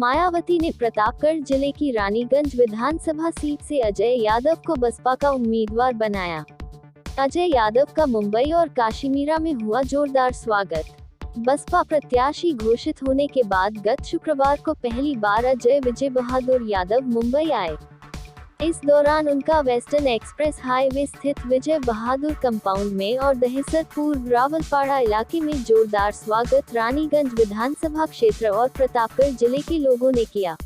मायावती ने प्रतापगढ़ जिले की रानीगंज विधानसभा सीट से अजय यादव को बसपा का उम्मीदवार बनाया। अजय यादव का मुंबई और काशीमीरा में हुआ जोरदार स्वागत। बसपा प्रत्याशी घोषित होने के बाद गत शुक्रवार को पहली बार अजय विजय बहादुर यादव मुंबई आए। इस दौरान उनका वेस्टर्न एक्सप्रेस हाईवे स्थित विजय बहादुर कंपाउंड में और दहिसर पूर्व रावलपाड़ा इलाके में जोरदार स्वागत रानीगंज विधानसभा क्षेत्र और प्रतापगढ़ जिले के लोगों ने किया।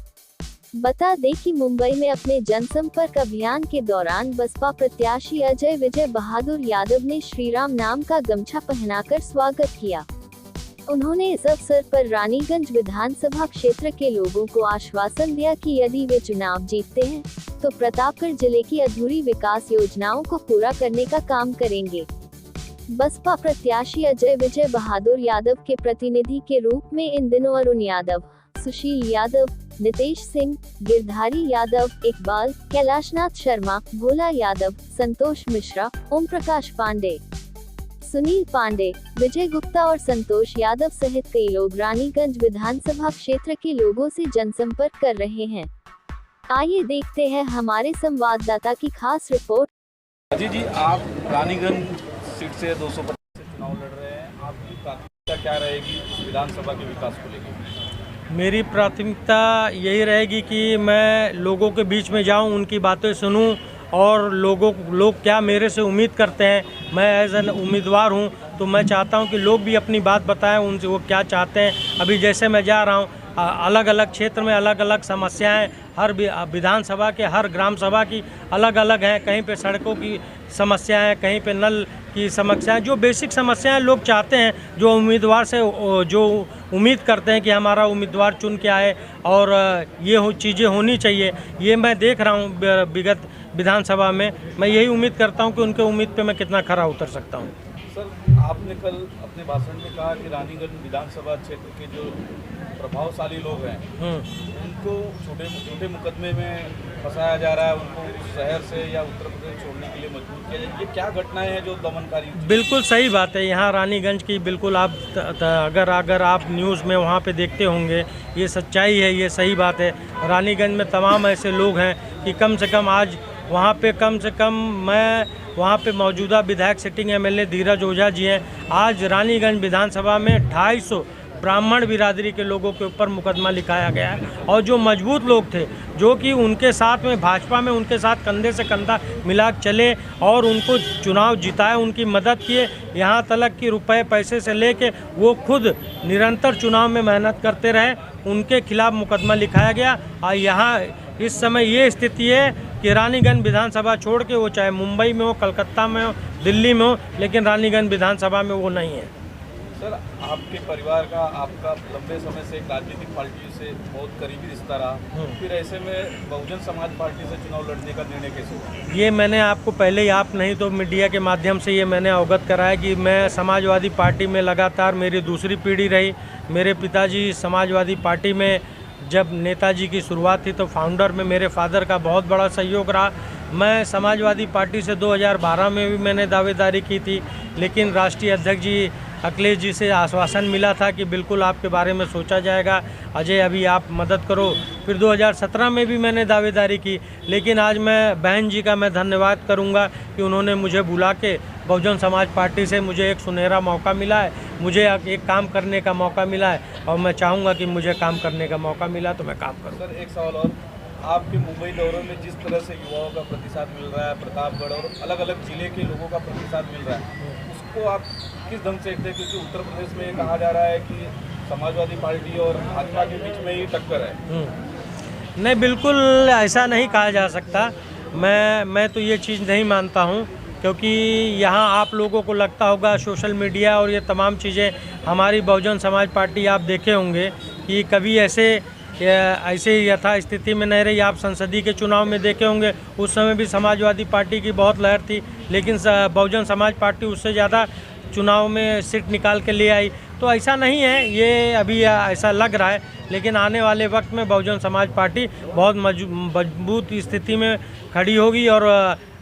बता दें कि मुंबई में अपने जनसंपर्क अभियान के दौरान बसपा प्रत्याशी अजय विजय बहादुर यादव ने श्रीराम नाम का गमछा पहनाकर स्वागत किया। उन्होंने इस अवसर पर रानीगंज विधानसभा क्षेत्र के लोगों को आश्वासन दिया कि यदि वे चुनाव जीतते हैं तो प्रतापगढ़ जिले की अधूरी विकास योजनाओं को पूरा करने का काम करेंगे। बसपा प्रत्याशी अजय विजय बहादुर यादव के प्रतिनिधि के रूप में इन दिनों अरुण यादव, सुशील यादव, नितेश सिंह, गिरधारी यादव, इकबाल, कैलाशनाथ शर्मा, भोला यादव, संतोष मिश्रा, ओम प्रकाश पांडे, सुनील पांडे, विजय गुप्ता और संतोष यादव सहित कई लोग रानीगंज विधानसभा क्षेत्र के लोगों से जनसंपर्क कर रहे हैं। आइए देखते हैं हमारे संवाददाता की खास रिपोर्ट। जी, आप रानीगंज सीट से 225 से चुनाव लड़ रहे हैं। आपकी प्राथमिकता क्या रहेगी विधानसभा के विकास को लेकर? मेरी प्राथमिकता यही रहेगी कि मैं लोगों के बीच में जाऊं, उनकी बातें सुनूं और लोग क्या मेरे से उम्मीद करते हैं। मैं एज एन उम्मीदवार हूं तो मैं चाहता हूं कि लोग भी अपनी बात बताएं, उनसे वो क्या चाहते हैं। अभी जैसे मैं जा रहा हूं, अलग अलग क्षेत्र में अलग अलग समस्याएं, हर विधानसभा के हर ग्राम सभा की अलग अलग हैं। कहीं पे सड़कों की समस्याएं, कहीं पे नल की समस्याएं, जो बेसिक समस्याएं लोग चाहते हैं, जो उम्मीदवार से जो उम्मीद करते हैं कि हमारा उम्मीदवार चुन के आए और ये चीज़ें होनी चाहिए। ये मैं देख रहा हूँ विगत विधानसभा में। मैं यही उम्मीद करता हूँ कि उनके उम्मीद पे मैं कितना खरा उतर सकता हूँ। सर, आपने कल अपने भाषण में कहा कि रानीगंज विधानसभा क्षेत्र के जो प्रभावशाली लोग हैं उनको छोटे मुकदमे में फंसाया जा रहा है, उनको शहर से या उत्तर प्रदेश छोड़ने के लिए मजबूर किया जाए। ये क्या घटनाएं हैं जो दमनकारी? बिल्कुल सही बात है। यहाँ रानीगंज की बिल्कुल आप अगर आप न्यूज़ में वहाँ पे देखते होंगे, ये सच्चाई है, ये सही बात है। रानीगंज में तमाम ऐसे लोग हैं कि कम से कम आज वहाँ पे मैं वहाँ पे मौजूदा विधायक सिटिंग एमएलए धीरज ओझा जी हैं। आज रानीगंज विधानसभा में 250 ब्राह्मण बिरादरी के लोगों के ऊपर मुकदमा लिखाया गया है और जो मजबूत लोग थे, जो कि उनके साथ में भाजपा में उनके साथ कंधे से कंधा मिला चले और उनको चुनाव जिताए, उनकी मदद किए, यहाँ तक कि रुपए पैसे से लेके वो खुद निरंतर चुनाव में मेहनत करते रहे, उनके खिलाफ मुकदमा लिखाया गया। और यहाँ इस समय ये स्थिति है कि रानीगंज विधानसभा छोड़ के वो चाहे मुंबई में हो, कलकत्ता में हो, दिल्ली में हो, लेकिन रानीगंज विधानसभा में वो नहीं है। सर, आपके परिवार का आपका लंबे समय से एक राजनीतिक पार्टी से बहुत करीबी रिश्ता रहा, फिर ऐसे में बहुजन समाज पार्टी से चुनाव लड़ने का निर्णय कैसे हुआ? ये मैंने आपको पहले ही, आप नहीं तो मीडिया के माध्यम से ये मैंने अवगत कराया कि मैं समाजवादी पार्टी में लगातार मेरी दूसरी पीढ़ी रही। मेरे पिताजी समाजवादी पार्टी में जब नेताजी की शुरुआत थी तो फाउंडर में मेरे फादर का बहुत बड़ा सहयोग रहा। मैं समाजवादी पार्टी से 2012 में भी मैंने दावेदारी की थी, लेकिन राष्ट्रीय अध्यक्ष जी अखिलेश जी से आश्वासन मिला था कि बिल्कुल आपके बारे में सोचा जाएगा, अजय अभी आप मदद करो। फिर 2017 में भी मैंने दावेदारी की, लेकिन आज मैं बहन जी का मैं धन्यवाद करूंगा कि उन्होंने मुझे बुला के बहुजन समाज पार्टी से मुझे एक सुनहरा मौका मिला है, मुझे एक काम करने का मौका मिला है और मैं चाहूँगा कि मुझे काम करने का मौका मिला तो मैं काम करूँ। सर, एक सवाल और, आपके मुंबई दौरे में जिस तरह से युवाओं का प्रतिसाद मिल रहा है, प्रतापगढ़ और अलग अलग जिले के लोगों का प्रतिसाद मिल रहा है, उसको आप किस ढंग से देखते हैं? क्योंकि उत्तर प्रदेश में कहा जा रहा है कि समाजवादी पार्टी और भाजपा के बीच में ही टक्कर है। नहीं, बिल्कुल ऐसा नहीं कहा जा सकता। मैं तो ये चीज़ नहीं मानता हूँ, क्योंकि यहाँ आप लोगों को लगता होगा सोशल मीडिया और ये तमाम चीज़ें, हमारी बहुजन समाज पार्टी आप देखे होंगे कि कभी ऐसे यथा स्थिति में नहीं रही। आप संसदीय के चुनाव में देखे होंगे, उस समय भी समाजवादी पार्टी की बहुत लहर थी, लेकिन बहुजन समाज पार्टी उससे ज़्यादा चुनाव में सीट निकाल के ले आई। तो ऐसा नहीं है, ये अभी ऐसा लग रहा है, लेकिन आने वाले वक्त में बहुजन समाज पार्टी बहुत मजबूत स्थिति में खड़ी होगी और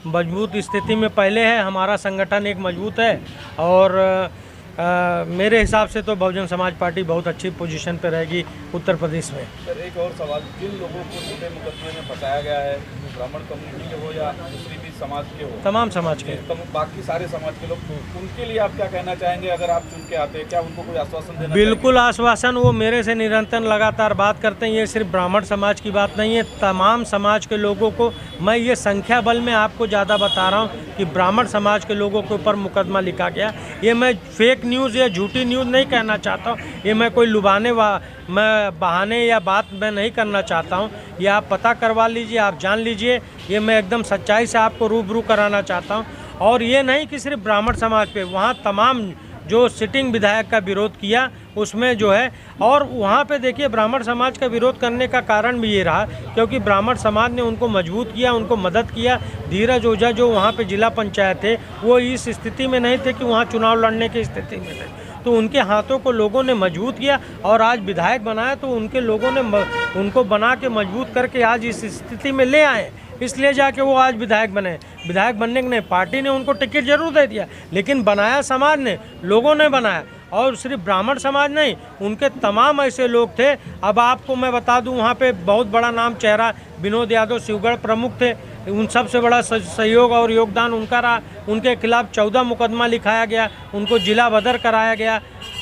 मजबूत स्थिति में पहले है। हमारा संगठन एक मजबूत है और मेरे हिसाब से तो बहुजन समाज पार्टी बहुत अच्छी पोजीशन पे रहेगी उत्तर प्रदेश में। सर एक और सवाल, जिन लोगों को छोटे मुकदमे में फंसाया गया है, ब्राह्मण कम्युनिटी के हो या दूसरी भी समाज के हो, तमाम समाज के, बाकी सारे समाज के लोग, उनके लिए आप क्या कहना चाहेंगे अगर आप चुन के आते हैं? क्या उनको कोई आश्वासन देना? बिल्कुल आश्वासन, वो मेरे से निरंतर लगातार बात करते हैं। ये सिर्फ ब्राह्मण समाज की बात नहीं है, तमाम समाज के लोगों को मैं ये संख्या बल में आपको ज़्यादा बता रहा हूँ कि ब्राह्मण समाज के लोगों के ऊपर मुकदमा लिखा गया। ये मैं फेक न्यूज़ या झूठी न्यूज़ नहीं कहना चाहता हूँ, ये मैं कोई मैं बहाने या बात मैं नहीं करना चाहता हूँ। ये आप पता करवा लीजिए, आप जान लीजिए, ये मैं एकदम सच्चाई से आपको रूबरू कराना चाहता हूँ। और ये नहीं कि सिर्फ ब्राह्मण समाज पे, वहाँ तमाम जो सिटिंग विधायक का विरोध किया उसमें जो है, और वहाँ पे देखिए ब्राह्मण समाज का विरोध करने का कारण भी ये रहा क्योंकि ब्राह्मण समाज ने उनको मजबूत किया, उनको मदद किया। धीरज ओझा जो वहाँ पे जिला पंचायत थे, वो इस स्थिति में नहीं थे कि वहाँ चुनाव लड़ने की स्थिति में थे, तो उनके हाथों को लोगों ने मजबूत किया और आज विधायक बनाया, तो उनके लोगों ने उनको बना के मजबूत करके आज इस स्थिति में ले आए, इसलिए जाके वो आज विधायक बने। विधायक बनने के नहीं, पार्टी ने उनको टिकट जरूर दे दिया, लेकिन बनाया समाज ने, लोगों ने बनाया। और सिर्फ ब्राह्मण समाज नहीं, उनके तमाम ऐसे लोग थे। अब आपको मैं बता दूं, वहाँ पे बहुत बड़ा नाम चेहरा विनोद यादव शिवगढ़ प्रमुख थे, उन सबसे बड़ा सहयोग और योगदान उनका रहा। उनके खिलाफ 14 मुकदमा लिखाया गया, उनको जिला बदर कराया गया,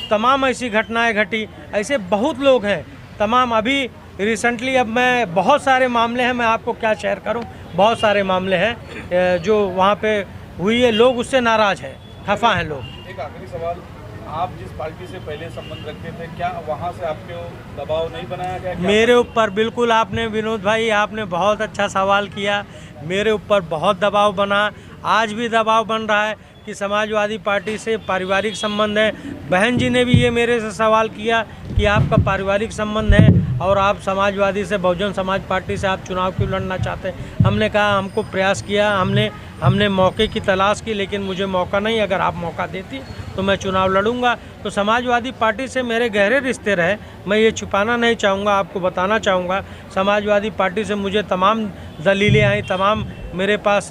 तमाम ऐसी घटनाएँ घटी। ऐसे बहुत लोग हैं, तमाम अभी रिसेंटली, अब मैं बहुत सारे मामले हैं, मैं आपको क्या शेयर करूं, बहुत सारे मामले हैं जो वहाँ पे हुई है, लोग उससे नाराज़ हैं, खफा हैं लोग। एक आखिरी सवाल, आप जिस पार्टी से पहले संबंध रखते थे, क्या वहाँ से आपके दबाव नहीं बनाया गया? मेरे ऊपर बिल्कुल, आपने विनोद भाई आपने बहुत अच्छा सवाल किया। मेरे ऊपर बहुत दबाव बना, आज भी दबाव बन रहा है कि समाजवादी पार्टी से पारिवारिक संबंध है। बहन जी ने भी ये मेरे से सवाल किया कि आपका पारिवारिक संबंध है और आप समाजवादी से, बहुजन समाज पार्टी से आप चुनाव क्यों लड़ना चाहते हैं। हमने कहा हमको प्रयास किया, हमने मौके की तलाश की, लेकिन मुझे मौका नहीं। अगर आप मौका देती तो मैं चुनाव लड़ूंगा। तो समाजवादी पार्टी से मेरे गहरे रिश्ते रहे, मैं ये छुपाना नहीं चाहूँगा, आपको बताना चाहूँगा। समाजवादी पार्टी से मुझे तमाम दलीलें आई, तमाम मेरे पास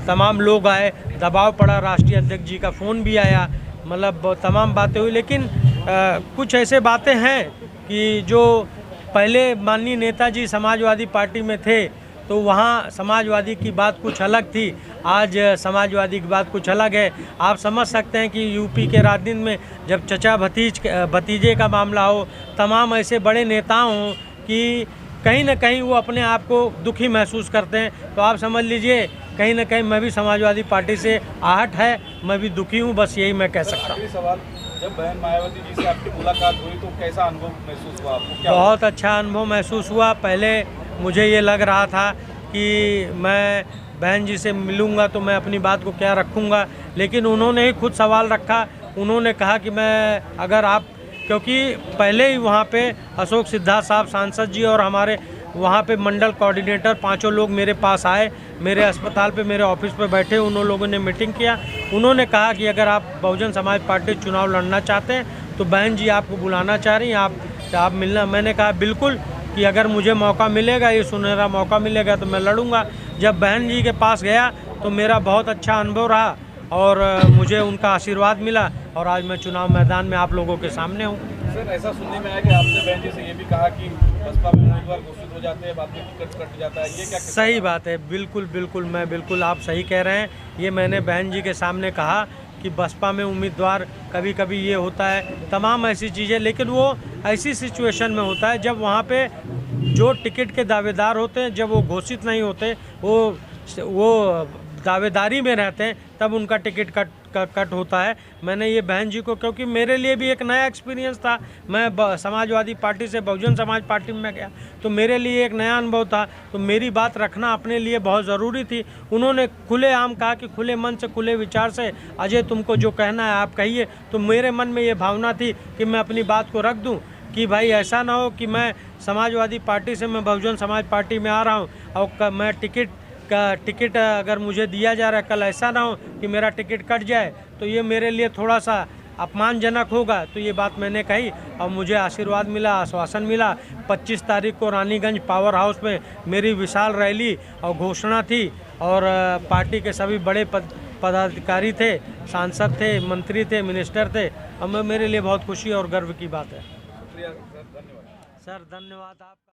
तमाम लोग आए, दबाव पड़ा, राष्ट्रीय अध्यक्ष जी का फ़ोन भी आया, मतलब तमाम बातें हुई। लेकिन कुछ ऐसे बातें हैं कि जो पहले माननीय नेताजी समाजवादी पार्टी में थे तो वहाँ समाजवादी की बात कुछ अलग थी, आज समाजवादी की बात कुछ अलग है। आप समझ सकते हैं कि यूपी के राजनीति में जब चचा भतीजे का मामला हो, तमाम ऐसे बड़े नेता हों कि कहीं ना कहीं वो अपने आप को दुखी महसूस करते हैं, तो आप समझ लीजिए कहीं ना कहीं मैं भी समाजवादी पार्टी से आहट है, मैं भी दुखी हूँ, बस यही मैं कह सकता हूँ। सवाल, जब बहन मायावती जी से आपकी मुलाकात हुई तो कैसा अनुभव महसूस हुआ आपको? बहुत अच्छा अनुभव महसूस हुआ। पहले मुझे ये लग रहा था कि मैं बहन जी से मिलूँगा तो मैं अपनी बात को क्या रखूँगा, लेकिन उन्होंने ही खुद सवाल रखा। उन्होंने कहा कि मैं, अगर आप, क्योंकि पहले ही वहाँ पे अशोक सिद्धार्थ साहब सांसद जी और हमारे वहाँ पे मंडल कोऑर्डिनेटर 5 लोग मेरे पास आए, मेरे अस्पताल पे, मेरे ऑफिस पे बैठे, उन लोगों ने मीटिंग किया। उन्होंने कहा कि अगर आप बहुजन समाज पार्टी चुनाव लड़ना चाहते हैं तो बहन जी आपको बुलाना चाह रही हैं, आप मिलना। मैंने कहा बिल्कुल, कि अगर मुझे मौका मिलेगा, ये सुनहरा मौका मिलेगा तो मैं लड़ूंगा। जब बहन जी के पास गया तो मेरा बहुत अच्छा अनुभव रहा और मुझे उनका आशीर्वाद मिला और आज मैं चुनाव मैदान में आप लोगों के सामने हूँ। सर ऐसा सुनने में आया कि आपने बहन जी से ये भी कहा कि बसपा में उम्मीदवार घोषित हो जाते हैं, बाद में टिकट कट जाता है, ये क्या? सही बात है, बिल्कुल आप सही कह रहे हैं। ये मैंने बहन जी के सामने कहा कि बसपा में उम्मीदवार कभी कभी ये होता है, तमाम ऐसी चीज़ें, लेकिन वो ऐसी सिचुएशन में होता है जब वहाँ पे जो टिकट के दावेदार होते हैं, जब वो घोषित नहीं होते, वो दावेदारी में रहते हैं, तब उनका टिकट कट होता है। मैंने ये बहन जी को, क्योंकि मेरे लिए भी एक नया एक्सपीरियंस था, मैं समाजवादी पार्टी से बहुजन समाज पार्टी में गया तो मेरे लिए एक नया अनुभव था, तो मेरी बात रखना अपने लिए बहुत ज़रूरी थी। उन्होंने खुलेआम कहा कि खुले मन से, खुले विचार से अजय तुमको जो कहना है आप कहिए। तो मेरे मन में ये भावना थी कि मैं अपनी बात को रख दूँ कि भाई ऐसा ना हो कि मैं समाजवादी पार्टी से मैं बहुजन समाज पार्टी में आ रहा हूँ और मैं टिकट अगर मुझे दिया जा रहा है, कल ऐसा ना हो कि मेरा टिकट कट जाए, तो ये मेरे लिए थोड़ा सा अपमानजनक होगा। तो ये बात मैंने कही और मुझे आशीर्वाद मिला, आश्वासन मिला। 25 तारीख को रानीगंज पावर हाउस में मेरी विशाल रैली और घोषणा थी और पार्टी के सभी बड़े पदाधिकारी थे, सांसद थे, मंत्री थे, मिनिस्टर थे। अब मेरे लिए बहुत खुशी और गर्व की बात है। शुक्रिया सर, धन्यवाद। सर धन्यवाद आपका।